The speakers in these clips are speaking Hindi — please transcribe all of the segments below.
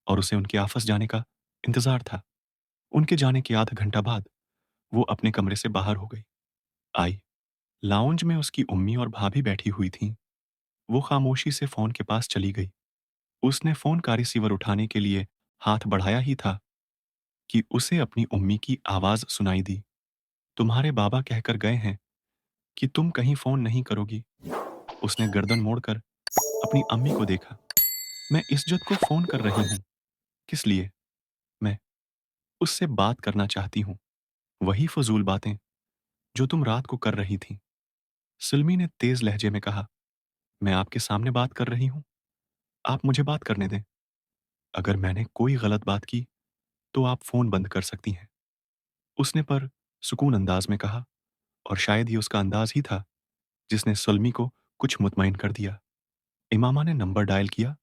और उसे उनके ऑफिस जाने का इंतजार था। उनके जाने के आधा घंटा बाद वो अपने कमरे से बाहर हो गई। आई। लाउंज में उसकी उम्मी और भाभी बैठी हुई थीं। वो खामोशी से फोन के पास चली गई। उसने फोन का रिसीवर उठाने के लिए हाथ बढ़ाया ही था कि उसे अपनी उम्मी की आवाज सुनाई दी। तुम्हारे बाबा कहकर गए हैं कि तुम कहीं फोन नहीं करोगी। उसने गर्दन मोड़कर अपनी अम्मी को देखा। मैं इज्जत को फोन कर रही हूँ। किस लिए? मैं उससे बात करना चाहती हूँ। वही फजूल बातें जो तुम रात को कर रही थी। सिल्मी ने तेज लहजे में कहा। मैं आपके सामने बात कर रही हूँ। आप मुझे बात करने दें। अगर मैंने कोई गलत बात की तो आप फोन बंद कर सकती हैं। उसने पर सुकून अंदाज में कहा, और शायद ये उसका अंदाज ही था जिसने सलमी को कुछ मुतमईन कर दिया। इमामा ने नंबर डायल किया,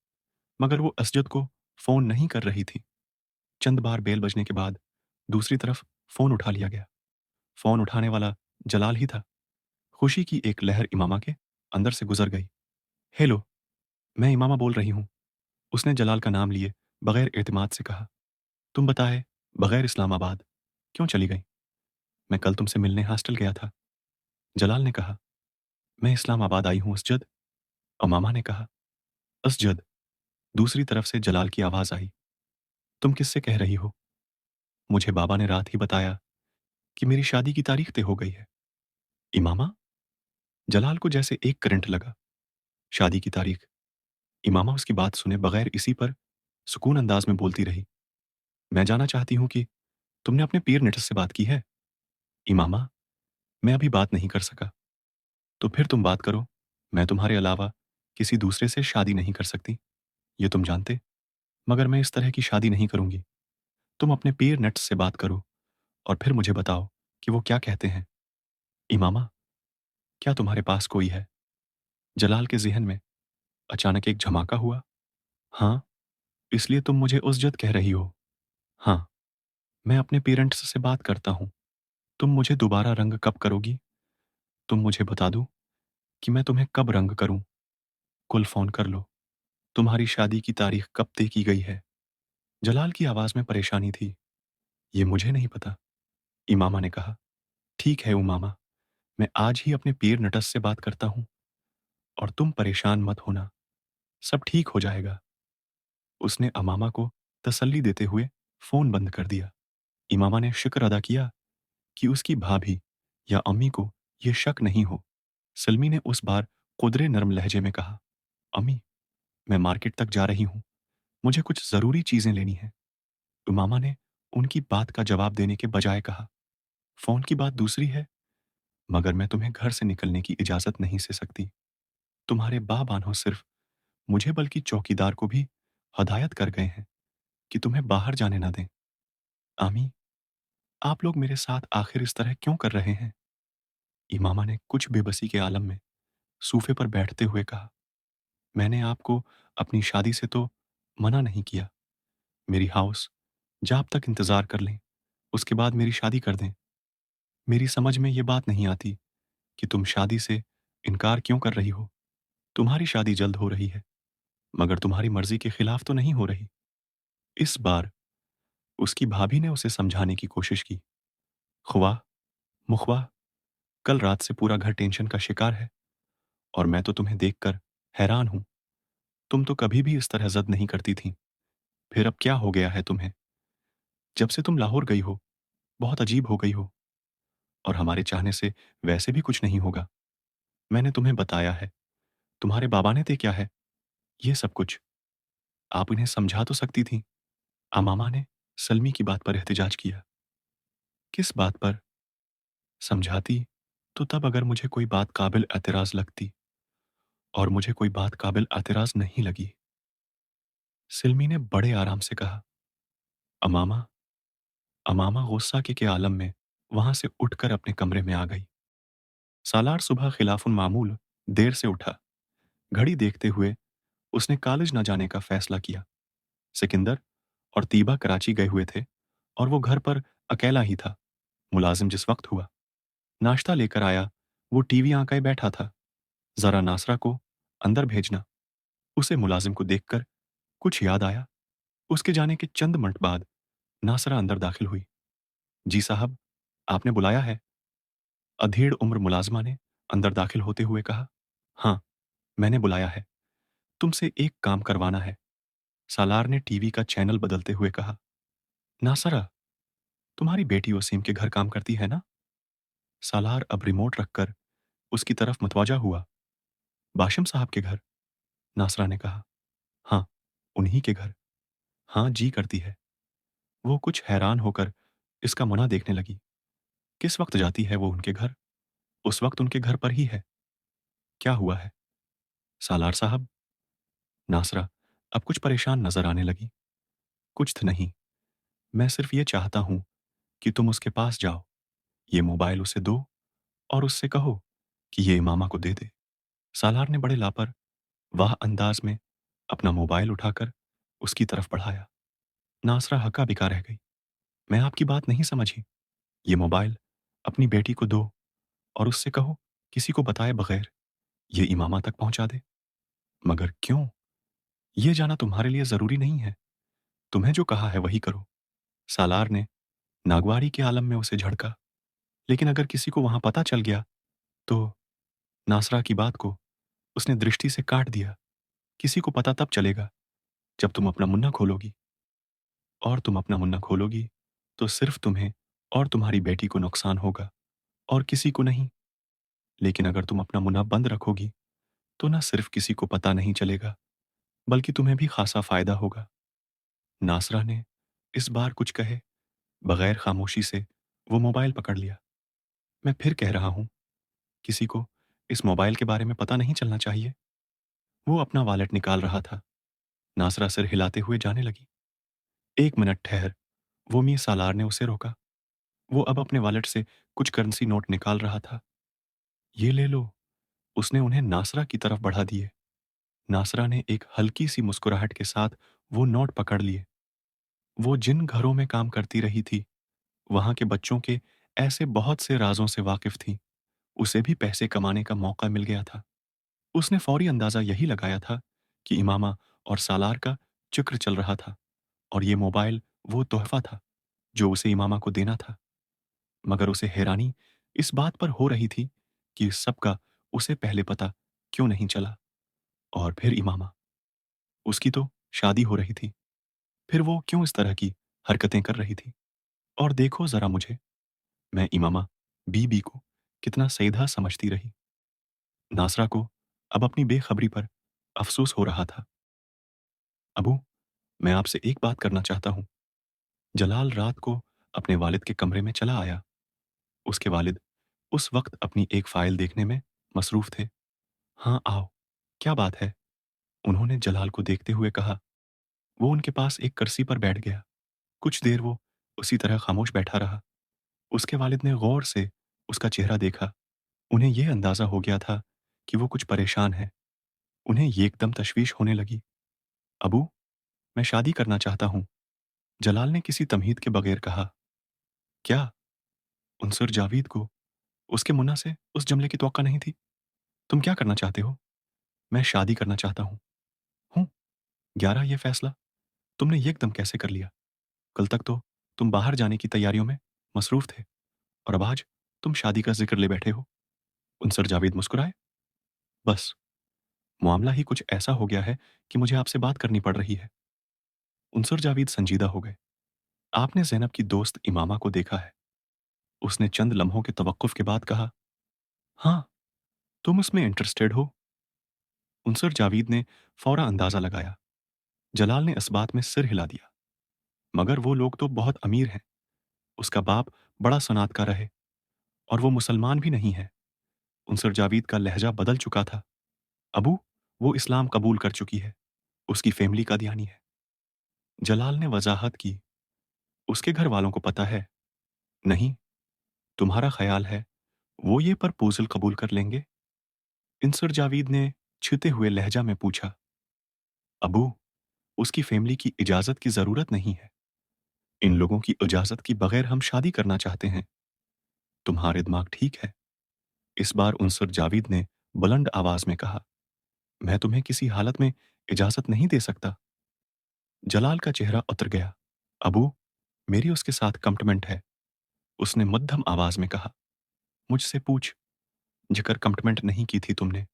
मगर वो असजद को फोन नहीं कर रही थी। चंद बार बेल बजने के बाद दूसरी तरफ फोन उठा लिया गया। फोन उठाने वाला जलाल ही था। खुशी की एक लहर इमामा के अंदर से गुजर गई। हेलो, मैं इमामा बोल रही हूँ। उसने जलाल का नाम लिए बगैर एतमाद से कहा। तुम बताए बगैर इस्लामाबाद क्यों चली गई? मैं कल तुमसे मिलने हॉस्टल गया था। जलाल ने कहा। मैं इस्लामाबाद आई हूँ असजद। अमामा ने कहा। असजद। दूसरी तरफ से जलाल की आवाज आई। तुम किससे कह रही हो? मुझे बाबा ने रात ही बताया कि मेरी शादी की तारीख तय हो गई है। इमामा? जलाल को जैसे एक करंट लगा। शादी की तारीख? इमामा उसकी बात सुने बगैर इसी पर सुकून अंदाज में बोलती रही। मैं जानना चाहती हूँ कि तुमने अपने पीर नेटस से बात की है? इमामा, मैं अभी बात नहीं कर सका। तो फिर तुम बात करो। मैं तुम्हारे अलावा किसी दूसरे से शादी नहीं कर सकती, ये तुम जानते। मगर मैं इस तरह की शादी नहीं करूंगी। तुम अपने पीर नेट्स से बात करो और फिर मुझे बताओ कि वो क्या कहते हैं। इमामा, क्या तुम्हारे पास कोई है? जलाल के ज़हन में अचानक एक झमाका हुआ। हाँ, इसलिए तुम मुझे उस्जत कह रही हो? हाँ, मैं अपने पेरेंट्स से बात करता हूँ। तुम मुझे दोबारा रंग कब करोगी? तुम मुझे बता दो कि मैं तुम्हें कब रंग करूं। कुल फोन कर लो। तुम्हारी शादी की तारीख कब तय की गई है? जलाल की आवाज में परेशानी थी। ये मुझे नहीं पता, इमामा ने कहा। ठीक है उमामा, मैं आज ही अपने पीर नटस से बात करता हूँ, और तुम परेशान मत होना, सब ठीक हो जाएगा। उसने अमामा को तसल्ली देते हुए फोन बंद कर दिया। इमामा ने शुक्र अदा किया कि उसकी भाभी या अम्मी को यह शक नहीं हो। सलमी ने उस बार कुदरे नरम लहजे में कहा। अम्मी, मैं मार्केट तक जा रही हूँ। मुझे कुछ जरूरी चीजें लेनी है। उमामा ने उनकी बात का जवाब देने के बजाय कहा। फोन की बात दूसरी है, मगर मैं तुम्हें घर से निकलने की इजाजत नहीं दे सकती। तुम्हारे बानो सिर्फ मुझे बल्कि चौकीदार को भी हदायत कर गए हैं कि तुम्हें बाहर जाने ना दें। आमी, आप लोग मेरे साथ आखिर इस तरह क्यों कर रहे हैं? इमामा ने कुछ बेबसी के आलम में सूफे पर बैठते हुए कहा। मैंने आपको अपनी शादी से तो मना नहीं किया। मेरी हाउस जाब तक इंतजार कर लें, उसके बाद मेरी शादी कर दें। मेरी समझ में ये बात नहीं आती कि तुम शादी से इनकार क्यों कर रही हो। तुम्हारी शादी जल्द हो रही है, मगर तुम्हारी मर्जी के खिलाफ तो नहीं हो रही। इस बार उसकी भाभी ने उसे समझाने की कोशिश की। खुआ, मुखवा, कल रात से पूरा घर टेंशन का शिकार है, और मैं तो तुम्हें देखकर हैरान हूं। तुम तो कभी भी इस तरह जद नहीं करती थी। फिर अब क्या हो गया है तुम्हें? जब से तुम लाहौर गई हो, बहुत अजीब हो गई हो। और हमारे चाहने से वैसे भी कुछ नहीं होगा। मैंने तुम्हें बताया है। तुम्हारे बाबा ने ते क्या है ये सब कुछ? आप इन्हें समझा तो सकती थी। अमामा ने सलमी की बात पर एहतिजाज किया। किस बात पर? समझाती तो तब अगर मुझे कोई बात काबिल एतराज लगती, और मुझे कोई बात काबिल एतराज नहीं लगी। सिल्मी ने बड़े आराम से कहा। अमामा। अमामा गुस्सा के आलम में वहां से उठकर अपने कमरे में आ गई। सालार सुबह खिलाफुन मामूल देर से उठा। घड़ी देखते हुए उसने कॉलेज न जाने का फैसला किया। सिकंदर और तीबा कराची गए हुए थे, और वो घर पर अकेला ही था। मुलाजिम जिस वक्त हुआ नाश्ता लेकर आया, वो टीवी आंकाए बैठा था। जरा नासरा को अंदर भेजना। उसे मुलाजिम को देखकर कुछ याद आया। उसके जाने के चंद मिनट बाद नासरा अंदर दाखिल हुई। जी साहब, आपने बुलाया है? अधेड़ उम्र मुलाजमा ने अंदर दाखिल होते हुए कहा। हाँ, मैंने बुलाया है। तुमसे एक काम करवाना है। सालार ने टीवी का चैनल बदलते हुए कहा। नासरा, तुम्हारी बेटी वसीम के घर काम करती है ना? सालार अब रिमोट रखकर उसकी तरफ मुतवजा हुआ। बाशिम साहब के घर? नासरा ने कहा। हाँ, उन्हीं के घर। हाँ जी करती है। वो कुछ हैरान होकर इसका मुना देखने लगी। किस वक्त जाती है वो उनके घर? उस वक्त उनके घर पर ही है। क्या हुआ है? सालार साहब? नासरा अब कुछ परेशान नजर आने लगी। कुछ तो नहीं, मैं सिर्फ ये चाहता हूं कि तुम उसके पास जाओ, ये मोबाइल उसे दो और उससे कहो कि ये इमामा को दे दे। सालार ने बड़े लापरवाह अंदाज में अपना मोबाइल उठाकर उसकी तरफ बढ़ाया। नासरा हक्का बिका रह गई। मैं आपकी बात नहीं समझी। ये मोबाइल अपनी बेटी को दो और उससे कहो किसी को बताए बगैर ये इमामा तक पहुंचा दे। मगर क्यों? ये जाना तुम्हारे लिए जरूरी नहीं है। तुम्हें जो कहा है वही करो। सालार ने नागवारी के आलम में उसे झड़का। लेकिन अगर किसी को वहां पता चल गया तो? नासरा की बात को उसने दृष्टि से काट दिया। किसी को पता तब चलेगा जब तुम अपना मुन्ना खोलोगी। और तुम अपना मुन्ना खोलोगी तो सिर्फ तुम्हें और तुम्हारी बेटी को नुकसान होगा और किसी को नहीं। लेकिन अगर तुम अपना मुन्ना बंद रखोगी तो न सिर्फ किसी को पता नहीं चलेगा बल्कि तुम्हें भी खासा फायदा होगा। नासरा ने इस बार कुछ कहे बगैर खामोशी से वो मोबाइल पकड़ लिया। मैं फिर कह रहा हूं, किसी को इस मोबाइल के बारे में पता नहीं चलना चाहिए। वो अपना वॉलेट निकाल रहा था। नासरा सिर हिलाते हुए जाने लगी। एक मिनट ठहर, वो मी सालार ने उसे रोका। वो अब अपने वॉलेट से कुछ करेंसी नोट निकाल रहा था। ये ले लो। उसने उन्हें नासरा की तरफ बढ़ा दिए। नासरा ने एक हल्की सी मुस्कुराहट के साथ वो नोट पकड़ लिए। वो जिन घरों में काम करती रही थी वहां के बच्चों के ऐसे बहुत से राजों से वाकिफ थी। उसे भी पैसे कमाने का मौका मिल गया था। उसने फौरी अंदाजा यही लगाया था कि इमामा और सालार का जिक्र चल रहा था और ये मोबाइल वो तोहफा था जो उसे इमामा को देना था। मगर उसे हैरानी इस बात पर हो रही थी कि इस सब का उसे पहले पता क्यों नहीं चला। और फिर इमामा, उसकी तो शादी हो रही थी। फिर वो क्यों इस तरह की हरकतें कर रही थी? और देखो जरा मुझे, मैं इमामा बीबी को कितना सीधा समझती रही। नासरा को अब अपनी बेखबरी पर अफसोस हो रहा था। अबू, मैं आपसे एक बात करना चाहता हूं। जलाल रात को अपने वालिद के कमरे में चला आया। उसके वालिद उस वक्त अपनी एक फाइल देखने में मसरूफ थे। हाँ आओ, क्या बात है? उन्होंने जलाल को देखते हुए कहा। वो उनके पास एक कुर्सी पर बैठ गया। कुछ देर वो उसी तरह खामोश बैठा रहा। उसके वालिद ने गौर से उसका चेहरा देखा। उन्हें यह अंदाजा हो गया था कि वो कुछ परेशान है। उन्हें ये एकदम तशवीश होने लगी। अबू, मैं शादी करना चाहता हूं, जलाल ने किसी तमहीद के बगैर कहा। क्या? उनसर जावीद को उसके मुन्ना से उस जुमले की तवक्का नहीं थी। तुम क्या करना चाहते हो? मैं शादी करना चाहता हूं। हूं? 11 ये फैसला तुमने ये एकदम कैसे कर लिया? कल तक तो तुम बाहर जाने की तैयारियों में मसरूफ थे और अब आज तुम शादी का जिक्र ले बैठे हो। उनसर जावेद मुस्कुराए। बस, मामला ही कुछ ऐसा हो गया है कि मुझे आपसे बात करनी पड़ रही है। उनसर जावेद संजीदा हो गए। आपने ज़ैनब की दोस्त इमामा को देखा है? उसने चंद लम्हों के तवक्कुफ के बाद कहा। हाँ, तुम उसमें इंटरेस्टेड हो? उनसर जावेद ने फौरा अंदाजा लगाया। जलाल ने इस बात में सिर हिला दिया। मगर वो लोग तो बहुत अमीर हैं। उसका बाप बड़ा सनातकार है और वो मुसलमान भी नहीं है। उनसर जावेद का लहजा बदल चुका था। अबू, वो इस्लाम कबूल कर चुकी है। उसकी फैमिली का दियानी है। जलाल ने वजाहत की। उसके घर वालों को पता है? नहीं। तुम्हारा ख्याल है वो ये प्रपोजल कबूल कर लेंगे? इंसर जावेद ने छिते हुए लहजा में पूछा। अबू, उसकी फैमिली की इजाजत की जरूरत नहीं है। इन लोगों की इजाजत की बगैर हम शादी करना चाहते हैं। तुम्हारे दिमाग ठीक है? इस बार उनसर जावेद ने बुलंद आवाज में कहा। मैं तुम्हें किसी हालत में इजाजत नहीं दे सकता। जलाल का चेहरा उतर गया। अबू, मेरी उसके साथ कमिटमेंट है, उसने मध्यम आवाज में कहा। मुझसे पूछ, जिक्र कमिटमेंट नहीं की थी तुमने,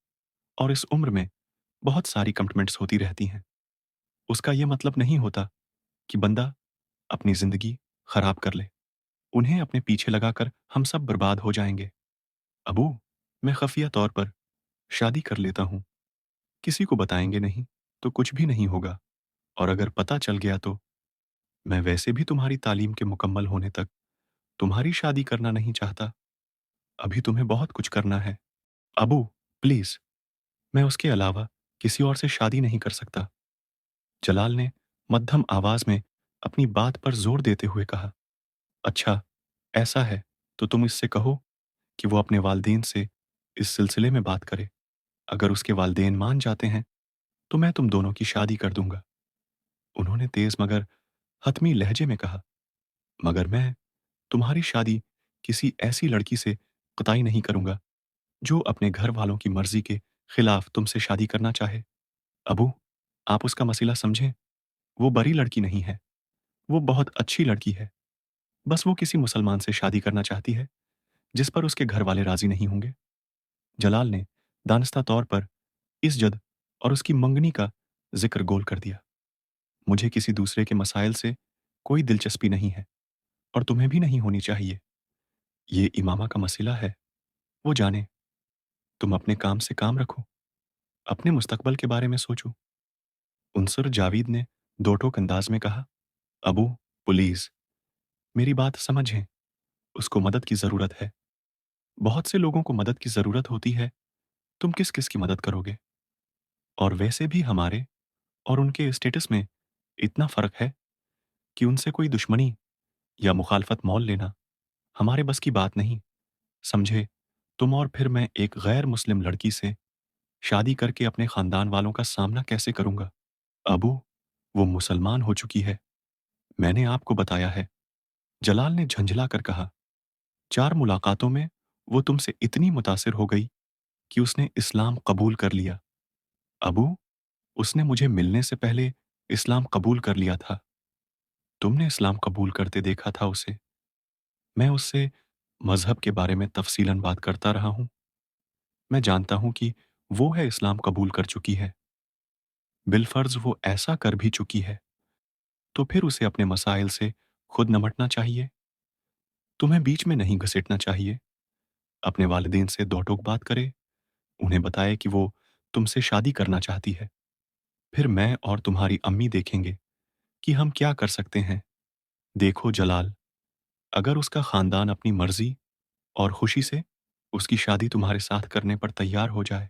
और इस उम्र में बहुत सारी कमिटमेंट्स होती रहती हैं। उसका यह मतलब नहीं होता कि बंदा अपनी जिंदगी खराब कर ले। उन्हें अपने पीछे लगाकर हम सब बर्बाद हो जाएंगे। अबू, मैं खफिया तौर पर शादी कर लेता हूं, किसी को बताएंगे नहीं तो कुछ भी नहीं होगा, और अगर पता चल गया तो मैं वैसे भी तुम्हारी तालीम के मुकम्मल होने तक तुम्हारी शादी करना नहीं चाहता। अभी तुम्हें बहुत कुछ करना है। अबू, प्लीज, मैं उसके अलावा किसी और से शादी नहीं कर सकता। जलाल ने मध्यम आवाज में अपनी बात पर जोर देते हुए कहा। अच्छा, ऐसा है तो तुम इससे कहो कि वो अपने वालदेन से इस सिलसिले में बात करे। अगर उसके वालदेन मान जाते हैं तो मैं तुम दोनों की शादी कर दूंगा। उन्होंने तेज मगर हतमी लहजे में कहा। मगर मैं तुम्हारी शादी किसी ऐसी लड़की से कतई नहीं करूंगा जो अपने घर वालों की मर्जी के खिलाफ तुमसे शादी करना चाहे। अबू, आप उसका मसला समझें। वो बड़ी लड़की नहीं है, वो बहुत अच्छी लड़की है। बस वो किसी मुसलमान से शादी करना चाहती है जिस पर उसके घर वाले राजी नहीं होंगे। जलाल ने दानिस्ता तौर पर इस और उसकी मंगनी का जिक्र गोल कर दिया। मुझे किसी दूसरे के मसाइल से कोई दिलचस्पी नहीं है, और तुम्हें भी नहीं होनी चाहिए। ये इमामा का मसला है, वो जाने। तुम अपने काम से काम रखो, अपने मुस्तकबल के बारे में सोचो। उनसुर जावेद ने दो टोक अंदाज में कहा। अबू, प्लीज, मेरी बात समझें। उसको मदद की जरूरत है। बहुत से लोगों को मदद की जरूरत होती है, तुम किस किस की मदद करोगे? और वैसे भी हमारे और उनके स्टेटस में इतना फर्क है कि उनसे कोई दुश्मनी या मुखालफत मोल लेना हमारे बस की बात नहीं। समझे, तुम और फिर मैं एक गैर मुस्लिम लड़की से शादी करके अपने खानदान वालों का सामना कैसे करूंगा? अबू, वो मुसलमान हो चुकी है, मैंने आपको बताया है। जलाल ने झंझला कर कहा। 4 मुलाकातों में वो तुमसे इतनी मुतासिर हो गई कि उसने इस्लाम कबूल कर लिया। अबू, उसने मुझे मिलने से पहले इस्लाम कबूल कर लिया था। तुमने इस्लाम कबूल करते देखा था उसे। मैं उससे मज़हब के बारे में तफ़सीलन बात करता रहा हूँ। मैं जानता हूँ कि वो है इस्लाम कबूल कर चुकी है। बिलफ़र्ज़ वो ऐसा कर भी चुकी है, तो फिर उसे अपने मसाइल से खुद निमटना चाहिए। तुम्हें बीच में नहीं घसीटना चाहिए। अपने वालिदैन से दो टोक बात करे, उन्हें बताए कि वो तुमसे शादी करना चाहती है। फिर मैं और तुम्हारी अम्मी देखेंगे कि हम क्या कर सकते हैं। देखो जलाल, अगर उसका ख़ानदान अपनी मर्ज़ी और खुशी से उसकी शादी तुम्हारे साथ करने पर तैयार हो जाए,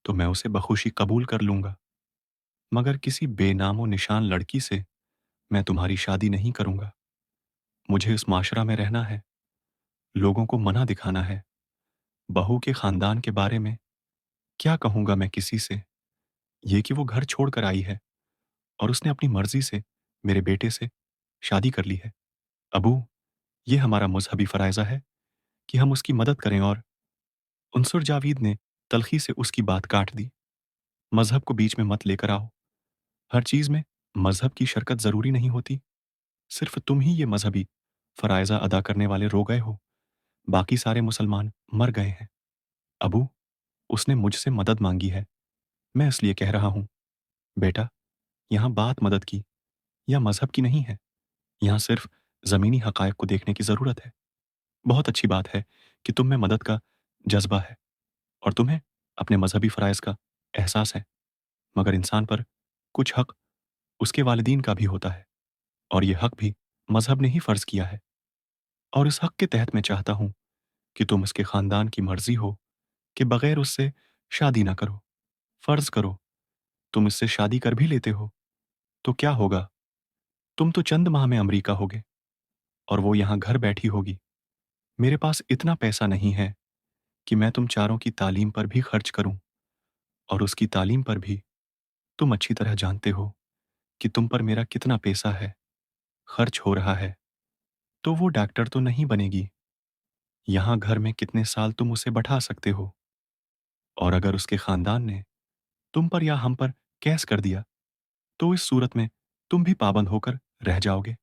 तो मैं उसे बखुशी कबूल कर लूंगा। मगर किसी बेनामो निशान लड़की से मैं तुम्हारी शादी नहीं करूंगा। मुझे इस माशरा में रहना है, लोगों को मना दिखाना है। बहू के खानदान के बारे में क्या कहूंगा मैं किसी से? ये कि वो घर छोड़कर आई है और उसने अपनी मर्जी से मेरे बेटे से शादी कर ली है। अबू, ये हमारा मजहबी फ़राइज़ा है कि हम उसकी मदद करें। और उनसुर जावेद ने तलखी से उसकी बात काट दी। मजहब को बीच में मत लेकर आओ। हर चीज में मजहब की शरकत जरूरी नहीं होती। सिर्फ तुम ही ये मजहबी फराइजा अदा करने वाले रो गए हो, बाकी सारे मुसलमान मर गए हैं। अबू, उसने मुझसे मदद मांगी है, मैं इसलिए कह रहा हूं। बेटा, यहां बात मदद की या मजहब की नहीं है। यहां सिर्फ जमीनी हकायक को देखने की जरूरत है। बहुत अच्छी बात है कि तुम में मदद का जज्बा है और तुम्हें अपने मजहबी फ़राइज़ का एहसास है। मगर इंसान पर कुछ हक उसके वालिदीन का भी होता है, और ये हक भी मजहब ने ही फ़र्ज़ किया है। और इस हक के तहत मैं चाहता हूँ कि तुम उसके ख़ानदान की मर्ज़ी हो कि बग़ैर उससे शादी ना करो। फ़र्ज़ करो, तुम इससे शादी कर भी लेते हो, तो क्या होगा? तुम तो चंद माह में अमरीका होगे और वो यहाँ घर बैठी होगी। मेरे पास इतना पैसा नहीं है कि मैं तुम चारों की तालीम पर भी खर्च करूँ, और उसकी तालीम पर भी। तुम अच्छी तरह जानते हो कि तुम पर मेरा कितना पैसा है, खर्च हो रहा है। तो वो डॉक्टर तो नहीं बनेगी। यहाँ घर में कितने साल तुम उसे बैठा सकते हो? और अगर उसके खानदान ने तुम पर या हम पर कैस कर दिया, तो इस सूरत में तुम भी पाबंद होकर रह जाओगे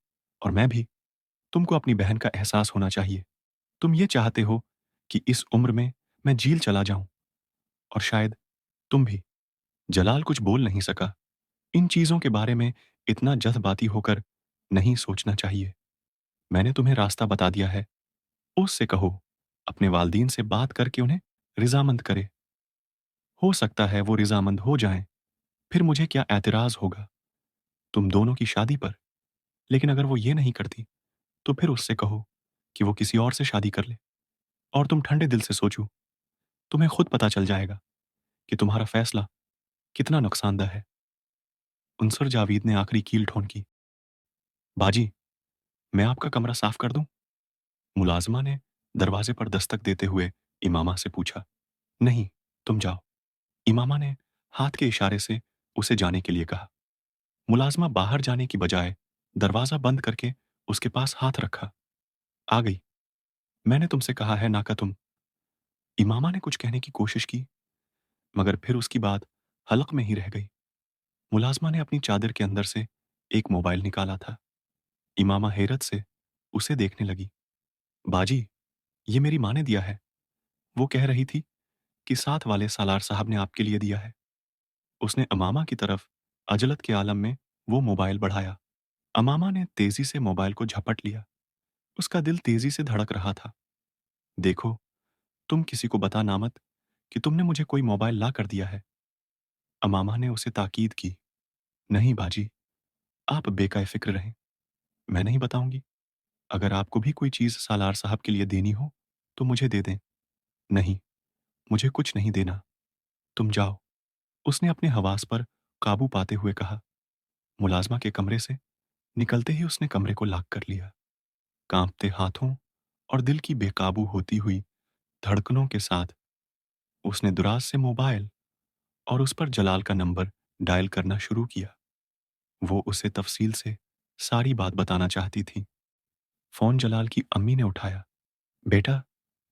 और मैं भी। तुमको अपनी बहन का एहसास होना चाहिए। तुम ये चाहते हो कि इस उम्र में मैं जेल चला जाऊं, और शायद तुम भी। जलाल कुछ बोल नहीं सका। इन चीजों के बारे में इतना जल्दबाती होकर नहीं सोचना चाहिए। मैंने तुम्हें रास्ता बता दिया है। उससे कहो अपने वालदीन से बात करके उन्हें रिजामंद करे। हो सकता है वो रिजामंद हो जाएं, फिर मुझे क्या एतराज होगा तुम दोनों की शादी पर। लेकिन अगर वो ये नहीं करती तो फिर उससे कहो कि वो किसी और से शादी कर ले, और तुम ठंडे दिल से सोचो। तुम्हें खुद पता चल जाएगा कि तुम्हारा फैसला कितना नुकसानदा है। उनसर जावेद ने आखिरी कील ठोंकी। बाजी, मैं आपका कमरा साफ कर दूं? मुलाजमा ने दरवाजे पर दस्तक देते हुए इमामा से पूछा। नहीं, तुम जाओ। इमामा ने हाथ के इशारे से उसे जाने के लिए कहा। मुलाजमा बाहर जाने की बजाय दरवाजा बंद करके उसके पास हाथ रखा। आ गई। मैंने तुमसे कहा है नाका तुम। इमामा ने कुछ कहने की कोशिश की, मगर फिर उसकी बात हलक में ही रह गई। मुलाजमा ने अपनी चादर के अंदर से एक मोबाइल निकाला था। इमामा हैरत से उसे देखने लगी। बाजी, ये मेरी माँ ने दिया है। वो कह रही थी कि साथ वाले सालार साहब ने आपके लिए दिया है। उसने अमामा की तरफ अजलत के आलम में वो मोबाइल बढ़ाया। अमामा ने तेजी से मोबाइल को झपट लिया। उसका दिल तेजी से धड़क रहा था। देखो, तुम किसी को बताना मत कि तुमने मुझे कोई मोबाइल ला कर दिया है। अमामा ने उसे ताकीद की। नहीं बाजी, आप बेकाय फिक्र रहें। मैं नहीं बताऊंगी। अगर आपको भी कोई चीज सालार साहब के लिए देनी हो तो मुझे दे दें। नहीं, मुझे कुछ नहीं देना। तुम जाओ। उसने अपने हवास पर काबू पाते हुए कहा। मुलाजमा के कमरे से निकलते ही उसने कमरे को लॉक कर लिया। कांपते हाथों और दिल की बेकाबू होती हुई धड़कनों के साथ उसने दुराज से मोबाइल और उस पर जलाल का नंबर डायल करना शुरू किया। वो उसे तफसील से सारी बात बताना चाहती थी। फोन जलाल की अम्मी ने उठाया। बेटा,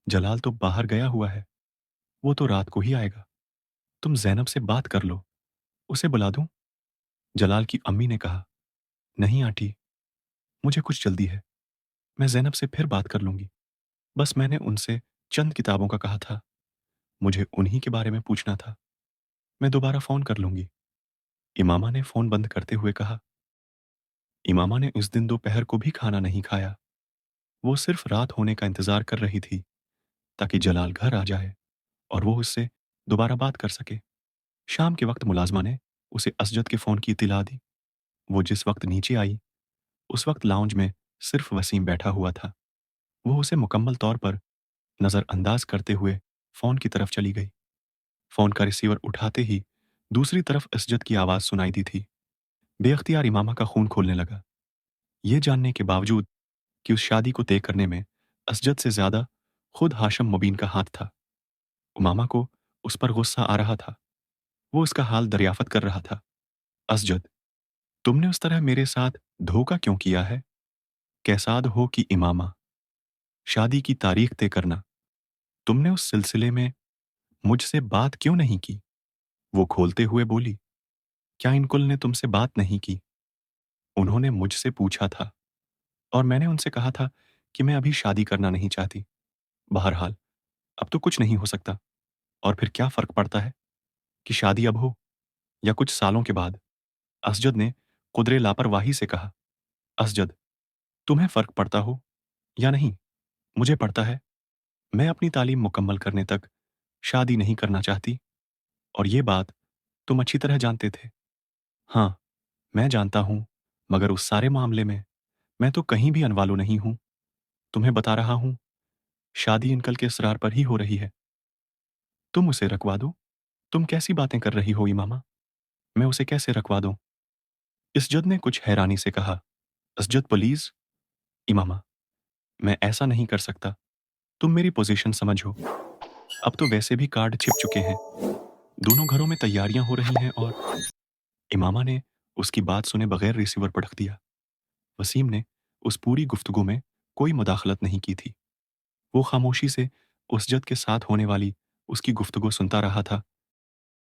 जलाल तो बाहर गया हुआ है। वो तो रात को ही आएगा। तुम जैनब से बात कर लो। उसे बुला दूं? जलाल की अम्मी ने कहा। नहीं आंटी, मुझे कुछ जल्दी है। मैं जैनब से फिर बात कर लूंगी। बस मैंने उनसे चंद किताबों का कहा था। मुझे उन्हीं के बारे में पूछना था। मैं दोबारा फोन कर लूंगी। इमामा ने फोन बंद करते हुए कहा। इमामा ने इस दिन दोपहर को भी खाना नहीं खाया। वो सिर्फ रात होने का इंतजार कर रही थी ताकि जलाल घर आ जाए और वो उससे दोबारा बात कर सके। शाम के वक्त मुलाजमा ने उसे असजद के फोन की इत्तला दी। वो जिस वक्त नीचे आई उस वक्त लाउंज में सिर्फ वसीम बैठा हुआ था। वो उसे मुकम्मल तौर पर नजरअंदाज करते हुए फोन की तरफ चली गई। फोन का रिसीवर उठाते ही दूसरी तरफ असजद की आवाज सुनाई दी थी। बेअख्तियार इमामा का खून खोलने लगा। ये जानने के बावजूद कि उस शादी को तय करने में असजद से ज्यादा खुद हाशम मुबीन का हाथ था। उमामा को उस पर गुस्सा आ रहा था। वो उसका हाल दरियाफत कर रहा था। असजद, तुमने उस तरह मेरे साथ धोखा क्यों किया है? कैसाद हो कि इमामा, शादी की तारीख तय करना। तुमने उस सिलसिले में मुझसे बात क्यों नहीं की? वो खोलते हुए बोली। क्या इनकुल ने तुमसे बात नहीं की? उन्होंने मुझसे पूछा था और मैंने उनसे कहा था कि मैं अभी शादी करना नहीं चाहती। बहरहाल, अब तो कुछ नहीं हो सकता, और फिर क्या फर्क पड़ता है कि शादी अब हो या कुछ सालों के बाद। असजद ने कुदरे लापरवाही से कहा। असजद, तुम्हें फर्क पड़ता हो या नहीं, मुझे पड़ता है। मैं अपनी तालीम मुकम्मल करने तक शादी नहीं करना चाहती, और ये बात तुम अच्छी तरह जानते थे। हाँ, मैं जानता हूं, मगर उस सारे मामले में मैं तो कहीं भी अनवालो नहीं हूं। तुम्हें बता रहा हूं, शादी अंकल के इसरार पर ही हो रही है। तुम उसे रखवा दो। तुम कैसी बातें कर रही हो इमामा? मैं उसे कैसे रखवा दूं? इसजद ने कुछ हैरानी से कहा। असजद प्लीज। इमामा, मैं ऐसा नहीं कर सकता। तुम मेरी पोजीशन समझो। अब तो वैसे भी कार्ड छिप चुके हैं। दोनों घरों में तैयारियां हो रही हैं, और इमामा ने उसकी बात सुने बगैर रिसीवर पटक दिया। वसीम ने उस पूरी गुफ्तगू में कोई मुदाखलत नहीं की थी। वो खामोशी से उसजद के साथ होने वाली उसकी गुफ्तगू सुनता रहा था